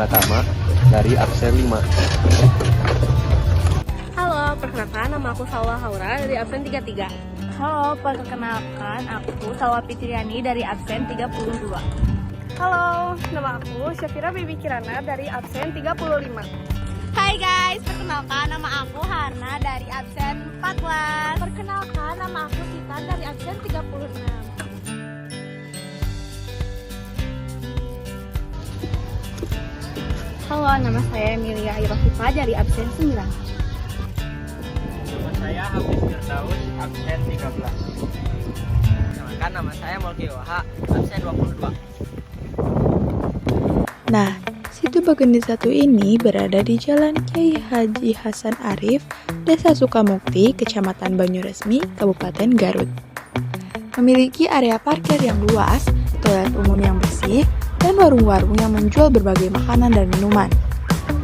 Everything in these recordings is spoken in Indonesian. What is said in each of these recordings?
Pratama dari absen 5. Halo, perkenalkan nama aku Salwa Haura dari absen 33. Halo, perkenalkan aku Salwa Fitriani dari absen 32. Halo, nama aku Syafira Bibi Kirana dari absen 35. Hai guys, perkenalkan nama aku Hana dari absen 14. Perkenalkan nama aku Titan dari absen 36. Halo, nama saya Emilia Irofifa dari absen 9. Nama saya Hafiz Firdaus, absen 13. Perkenalkan nama saya Mulki Waha, absen 22. Nah, situ Bagendit 1 ini berada di Jalan Kiai Haji Hasan Arif, Desa Sukamukti, Kecamatan Banyuresmi, Kabupaten Garut. Memiliki area parkir yang luas, toilet umum yang bersih, dan warung-warung yang menjual berbagai makanan dan minuman.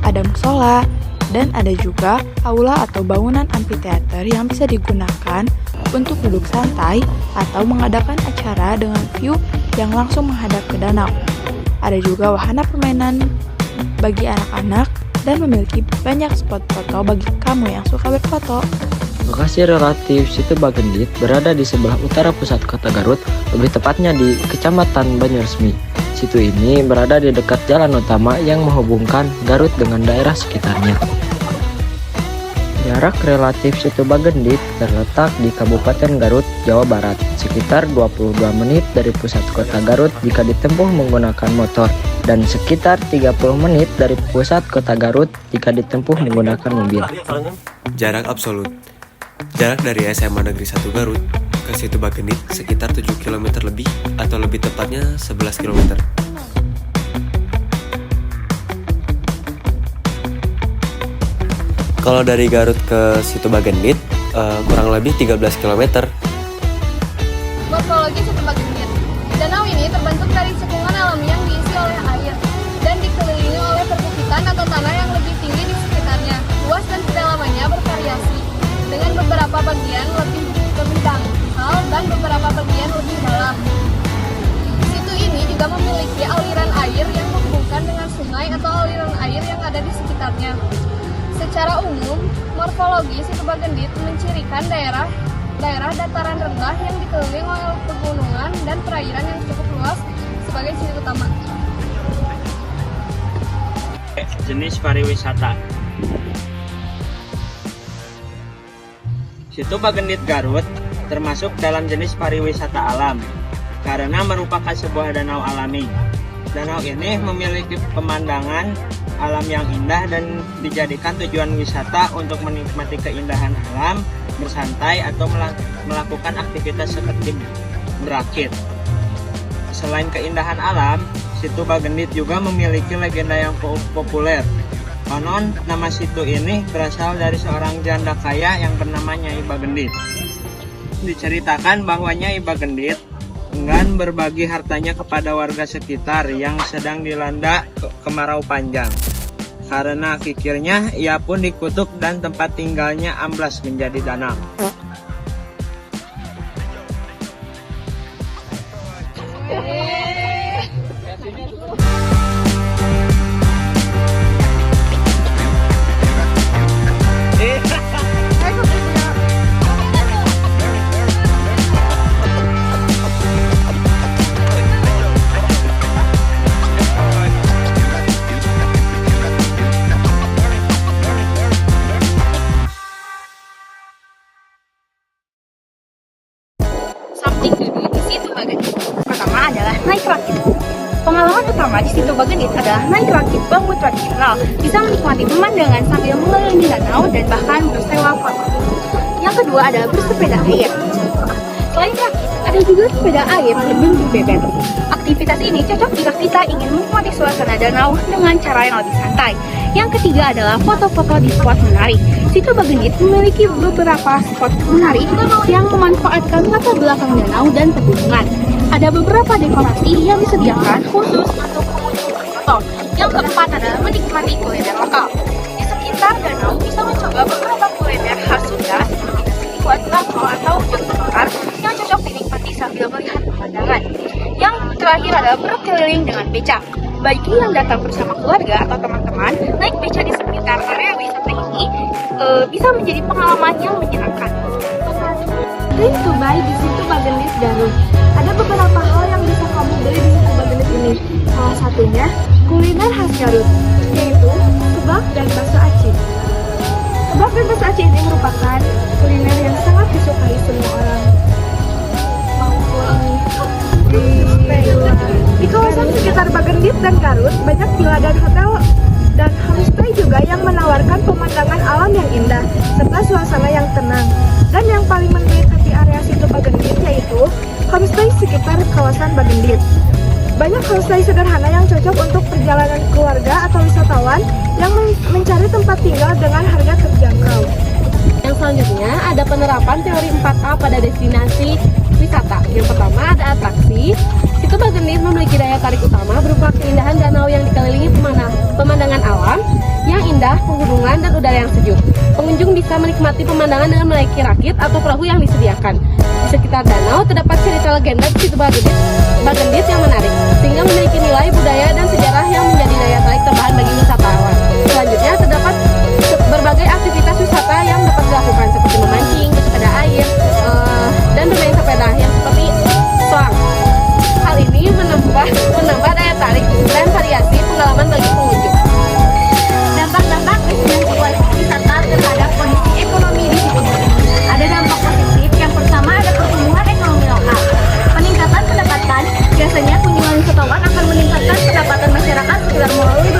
Ada musola, dan ada juga aula atau bangunan amphitheater yang bisa digunakan untuk duduk santai atau mengadakan acara dengan view yang langsung menghadap ke danau. Ada juga wahana permainan bagi anak-anak dan memiliki banyak spot foto bagi kamu yang suka berfoto. Lokasi relatif situ Bagendit berada di sebelah utara pusat kota Garut, lebih tepatnya di Kecamatan Banyuresmi. Situ ini berada di dekat jalan utama yang menghubungkan Garut dengan daerah sekitarnya. Jarak relatif situ Bagendit terletak di Kabupaten Garut, Jawa Barat, sekitar 22 menit dari pusat kota Garut jika ditempuh menggunakan motor, dan sekitar 30 menit dari pusat kota Garut jika ditempuh menggunakan mobil. Jarak absolut. Jarak dari SMA Negeri 1 Garut ke situ Bagendit sekitar 7 km lebih, atau lebih tepatnya 11 km. Kalau dari Garut ke situ Bagendit kurang lebih 13 km. Morfologi situ Bagendit. Danau ini terbentuk dari cekungan alami yang diisi oleh air dan dikelilingi oleh perbukitan atau tanah yang lebih tinggi di sekitarnya. Luas dan kedalamannya bervariasi, dengan beberapa bagian lebih dangkal dan beberapa bagian lebih dalam. Situ ini juga memiliki aliran air yang menghubungkan dengan sungai atau aliran air yang ada di sekitarnya. Secara umum, morfologi situ Bagendit mencirikan daerah dataran rendah yang dikelilingi oleh pegunungan dan perairan yang cukup luas sebagai ciri utama. Jenis pariwisata. Situ Bagendit Garut termasuk dalam jenis pariwisata alam karena merupakan sebuah danau alami. Danau ini memiliki pemandangan alam yang indah dan dijadikan tujuan wisata untuk menikmati keindahan alam, bersantai, atau melakukan aktivitas seperti berakit. Selain keindahan alam, situ Bagendit juga memiliki legenda yang populer. Konon, nama situ ini berasal dari seorang janda kaya yang bernama Nyai Bagendit. Diceritakan bahwa Nyai Bagendit enggan berbagi hartanya kepada warga sekitar yang sedang dilanda kemarau panjang. Karena kikirnya, ia pun dikutuk dan tempat tinggalnya amblas menjadi danau. Something to do di situ Bagendit. Pertama adalah naik rakit. Pengalaman utama di situ Bagendit adalah naik rakit bambu tradisional. Bisa menikmati pemandangan sambil mengelilingi danau dan bahkan bersewa foto. Yang kedua adalah bersepeda air. Selain rakit, ada juga sepeda air berbentuk bebek. Aktivitas ini cocok jika kita ingin menikmati suasana danau dengan cara yang lebih santai. Yang ketiga adalah foto-foto di spot menarik. Situ Bagendit memiliki beberapa spot menarik yang memanfaatkan latar belakang danau dan pegunungan. Ada beberapa dekorasi yang disediakan khusus untuk pengunjung berfoto. Yang keempat adalah menikmati kuliner lokal. Di sekitar danau bisa mencoba beberapa kuliner khas Sunda seperti nasi liwet, lakso, atau udang bakar yang cocok dinikmati sambil melihat pemandangan. Yang terakhir adalah berkeliling dengan becak. bagi yang datang bersama keluarga atau teman-teman, naik beca di sekitar area wisata ini bisa menjadi pengalaman yang menyenangkan. Dream to buy di situ Bagendit Garut. Ada beberapa hal yang bisa kamu beli di situ Bagendit ini. Salah satunya kuliner khas Garut, yaitu kebab dan bakso aci. Kebab dan bakso aci ini merupakan kuliner yang sangat disukai semua orang. Di kawasan sekitar Bagendit dan Garut, banyak villa dan hotel dan homestay juga yang menawarkan pemandangan alam yang indah serta suasana yang tenang. Dan yang paling menarik di area situ Bagendit yaitu homestay sekitar kawasan Bagendit. Banyak homestay sederhana yang cocok untuk perjalanan keluarga atau wisatawan yang mencari tempat tinggal dengan harga terjangkau. Yang selanjutnya ada penerapan teori 4A pada destinasi wisata. Yang pertama ada atraksi. Situ Bagendit memiliki daya tarik utama berupa keindahan danau yang dikelilingi pemandangan alam yang indah, pegunungan, dan udara yang sejuk. Pengunjung bisa menikmati pemandangan dengan menaiki rakit atau perahu yang disediakan. Di sekitar danau terdapat cerita legenda Situ Bagendit yang menarik, sehingga memiliki nilai budaya dan sejarah yang menjadi daya tarik tambahan bagi wisatawan. Selanjutnya terdapat berbagai aktivitas wisata yang dapat dilakukan seperti memancing, bersepeda air, dan bermain sepeda yang seperti soang. Hal ini menambah daya tarik dan variasi pengalaman bagi pengunjung. Dampak-dampak destinasi wisata terhadap kondisi ekonomi di situ. Ada dampak positif. Yang pertama ada pertumbuhan ekonomi lokal. Peningkatan pendapatan. Biasanya kunjungan wisatawan akan meningkatkan pendapatan masyarakat sekitar melalui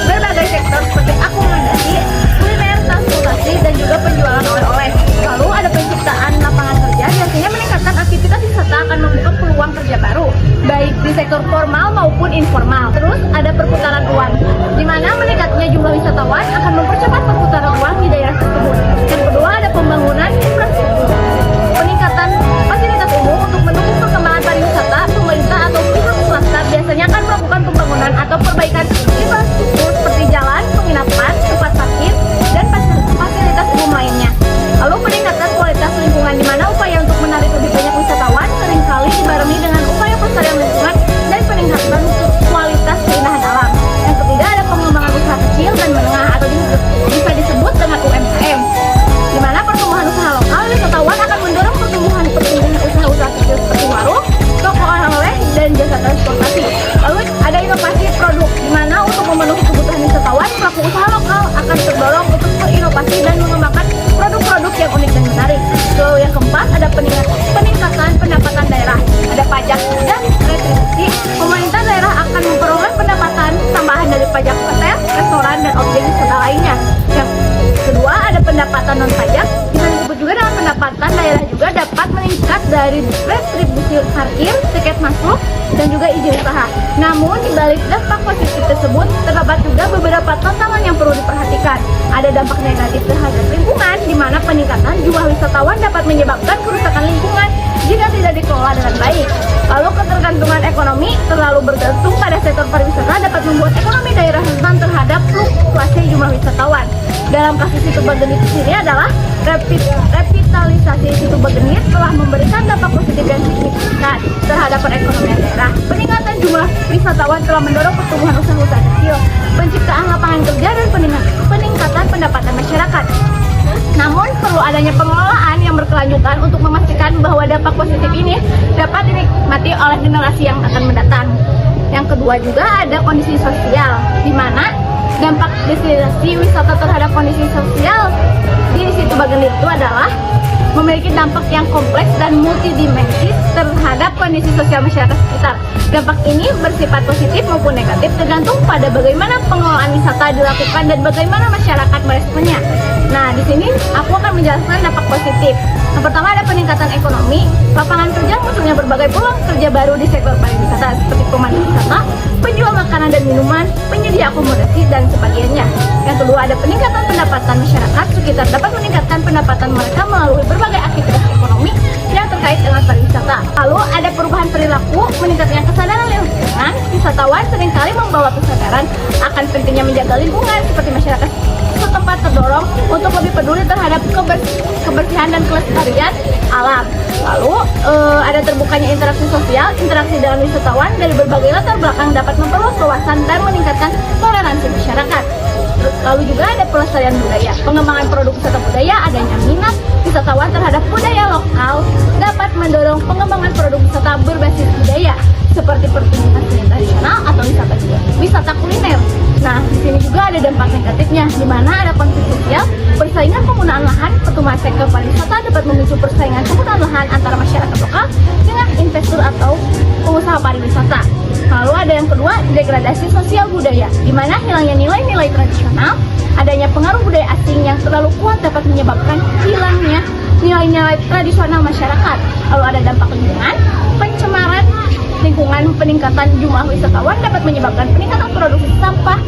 berbagai sektor seperti akomodasi, kuliner, transportasi, dan juga penjualan oleh-oleh. Lalu ada penciptaan lapangan kerja. Biasanya meningkatkan aktivitas wisata akan membuka peluang kerja baru, baik di sektor formal maupun informal. Terus ada perputaran uang, di mana meningkatnya jumlah wisatawan akan mempercepat perputaran uang di daerah tersebut. Yang kedua ada pembangunan infrastruktur. Peningkatan fasilitas umum untuk mendukung perkembangan pariwisata, pemerintah atau pihak swasta biasanya akan melakukan pembangunan atau perbaikan infrastruktur seperti jalan, penginapan, tempat parkir, dan fasilitas umum lainnya. Lalu peningkatan kualitas lingkungan, di mana upaya untuk menarik lebih banyak wisatawan seringkali dibarengi dengan upaya pelestarian lingkungan dan peningkatan kualitas keindahan alam. Yang ketiga ada pengembangan usaha kecil dan menengah atau bisa disebut dengan UMKM, di mana pertumbuhan usaha lokal wisatawan akan mendorong pertumbuhan usaha-usaha kecil seperti warung, toko oleh-oleh, dan jasa transportasi. Lalu ada inovasi produk, di mana untuk memenuhi kebutuhan wisatawan, pelaku usaha lokal akan terdorong untuk berinovasi dan mengembangkan produk-produk yang unik dan menarik. Lalu yang keempat ada peningkatan pendapatan daerah. Ada pajak dan retribusi. Pemerintah daerah akan memperoleh pendapatan tambahan dari pajak hotel, restoran, dan objek wisata lainnya. Yang kedua ada pendapatan non pajak. Bisa disebut juga dengan pendapatan daerah juga dapat meningkat dari retribusi parkir, tiket masuk, dan juga izin usaha. Namun di balik dampak positif tersebut terdapat juga beberapa tantangan yang perlu diperhatikan. Ada dampak negatif terhadap lingkungan, di mana peningkatan jumlah wisatawan dapat menyebabkan kerusakan lingkungan jika tidak dikelola dengan baik. Lalu ketergantungan ekonomi terlalu bergantung pada sektor pariwisata dapat membuat ekonomi daerah rentan terhadap fluktuasi jumlah wisatawan. Dalam kasus Situ Bagendit sendiri adalah revitalisasi Situ Bagendit telah memberikan dampak positif dan signifikan terhadap perekonomian daerah. Peningkatan jumlah wisatawan telah mendorong pertumbuhan usaha-usaha kecil, penciptaan lapangan kerja, dan peningkatan pendapatan masyarakat. Namun perlu adanya pengelolaan yang berkelanjutan untuk memastikan bahwa dampak positif ini dapat dinikmati oleh generasi yang akan mendatang. Yang kedua juga ada kondisi sosial, di mana dampak destinasi wisata terhadap kondisi sosial di Situ Bagendit itu adalah memiliki dampak yang kompleks dan multidimensi terhadap kondisi sosial masyarakat sekitar. Dampak ini bersifat positif maupun negatif tergantung pada bagaimana pengelolaan wisata dilakukan dan bagaimana masyarakat meresponnya. Nah, di sini aku akan menjelaskan dampak positif. Yang pertama ada peningkatan ekonomi. Lapangan kerja munculnya berbagai peluang kerja baru di sektor pariwisata seperti pemandu wisata, penjual makanan dan minuman, penyedia akomodasi, dan sebagainya. Yang kedua ada peningkatan pendapatan masyarakat sekitar dapat meningkatkan pendapatan mereka melalui berbagai aktivitas ekonomi yang terkait dengan pariwisata. Lalu ada perubahan perilaku, meningkatnya kesadaran lingkungan. Wisatawan seringkali membawa kesadaran akan pentingnya menjaga lingkungan seperti masyarakat setempat terdorong untuk lebih peduli terhadap kebersihan dan kelestarian alam. Lalu ada terbukanya interaksi sosial, interaksi dengan wisatawan dari berbagai latar belakang dapat memperluas wawasan dan meningkatkan toleransi masyarakat. Lalu juga ada pelestarian budaya, pengembangan produk wisata budaya, adanya minat wisatawan terhadap budaya lokal dapat mendorong pengembangan produk wisata berbasis budaya seperti pertunjukan seni tradisional atau wisata kuliner. Nah, di sini juga ada dampak negatifnya, di mana ada konflik sosial, persaingan penggunaan lahan, pertumbuhan sektor pariwisata dapat memicu persaingan penggunaan lahan antara masyarakat lokal dengan investor atau pengusaha pariwisata. Lalu ada yang kedua, degradasi sosial budaya, di mana hilangnya nilai-nilai tradisional, adanya pengaruh budaya asing yang terlalu kuat dapat menyebabkan hilangnya nilai-nilai tradisional masyarakat. Lalu ada dampak lingkungan, pencemaran lingkungan, peningkatan jumlah wisatawan dapat menyebabkan peningkatan produksi sampah